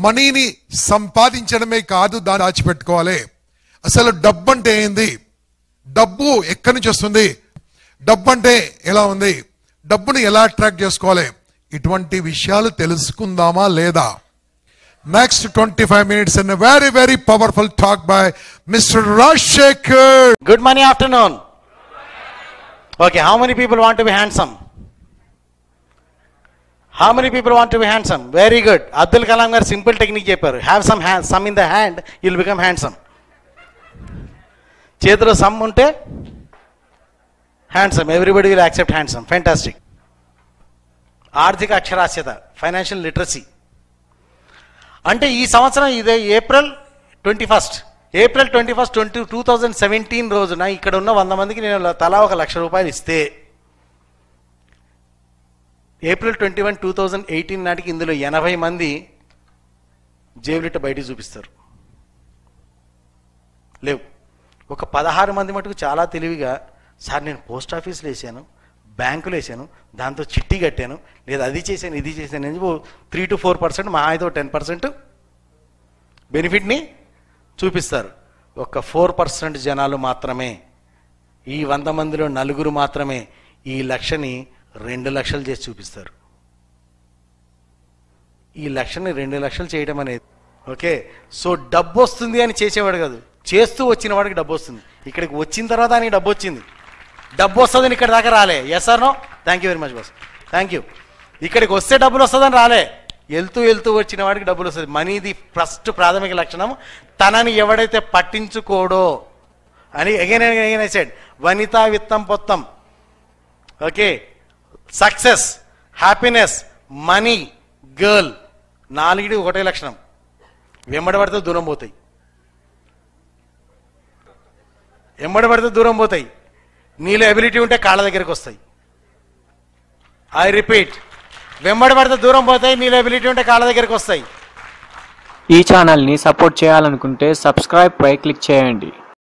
మనీని సంపాదించడమే కాదు, దాన్ని దాచిపెట్టుకోవాలి. అసలు డబ్బు అంటే ఏంది, డబ్బు ఎక్కడి నుంచి వస్తుంది, డబ్బు అంటే ఎలా ఉంది, డబ్బుని ఎలా అట్రాక్ట్ చేసుకోవాలి, ఇటువంటి విషయాలు తెలుసుకుందామా లేదా? Next 25 minutes and a very, very powerful talk by Mr. Rajshekhar. Good morning, afternoon. Okay, how many people want to be handsome? How many people want to be handsome? Very good. Abdul Kalam garu simple technique chepparu. Have some in the hand, you'll become handsome. Chethro some unte handsome. Everybody will accept handsome. Fantastic. Ardhika aksharasyata, financial literacy. అంటే ఈ సంవత్సరం ఇదే April 21 2017 రోజున ఇక్కడ ఉన్న 100 మందికి నేను తలా 1 లక్ష రూపాయలు ఇస్తే ఏప్రిల్ 21, 2018 నాటికి ఇందులో 80 మంది జేబులిట బయటికి చూపిస్తారు. లేవు. ఒక 16 మంది మటుకు చాలా తెలివిగా, సార్ నేను పోస్ట్ ఆఫీస్లో వేసాను, బ్యాంకులో వేసాను, దాంతో చిట్టి కట్టాను, లేదా అది చేశాను ఇది చేశాను అని 3 to 4% మహా అయితే 10% బెనిఫిట్ని చూపిస్తారు. ఒక 4% జనాలు మాత్రమే, ఈ 100 మందిలో 4 మాత్రమే ఈ లక్షని 2 లక్షలు చేసి చూపిస్తారు. ఈ లక్షని 2 లక్షలు చేయడం అనేది ఓకే. సో డబ్బు వస్తుంది అని చేసేవాడు కాదు, చేస్తూ వచ్చిన వాడికి డబ్బు వస్తుంది. ఇక్కడికి వచ్చిన తర్వాత ఆయనకి డబ్బు వచ్చింది. డబ్బు వస్తుందని ఇక్కడ దాకా రాలే. Yes or no? Thank you very much boss, thank you. ఇక్కడికి వస్తే డబ్బులు వస్తుందని రాలే, వెళ్తూ వచ్చిన వాడికి డబ్బులు వస్తుంది. మనీది ఫస్ట్ ప్రాథమిక లక్షణం. తనని ఎవడైతే పట్టించుకోడో అని అగైన్ ఐ సెడ్, వనితా విత్తం పొత్తం. Okay, success, happiness, money, girl, 4 ఒకటే లక్షణం. వెంబడబడితే దూరం పోతాయి, వెంబడబడితే దూరం పోతాయి. నీలో ఎబిలిటీ ఉంటే కాళ్ళ దగ్గరికి వస్తాయి. ఐ రిపీట్, వెంబడబడితే దూరం పోతాయి, నీలో ఎబిలిటీ ఉంటే కాళ్ళ దగ్గరికి వస్తాయి. ఈ ఛానల్ని సపోర్ట్ చేయాలనుకుంటే సబ్స్క్రైబ్ పై క్లిక్ చేయండి.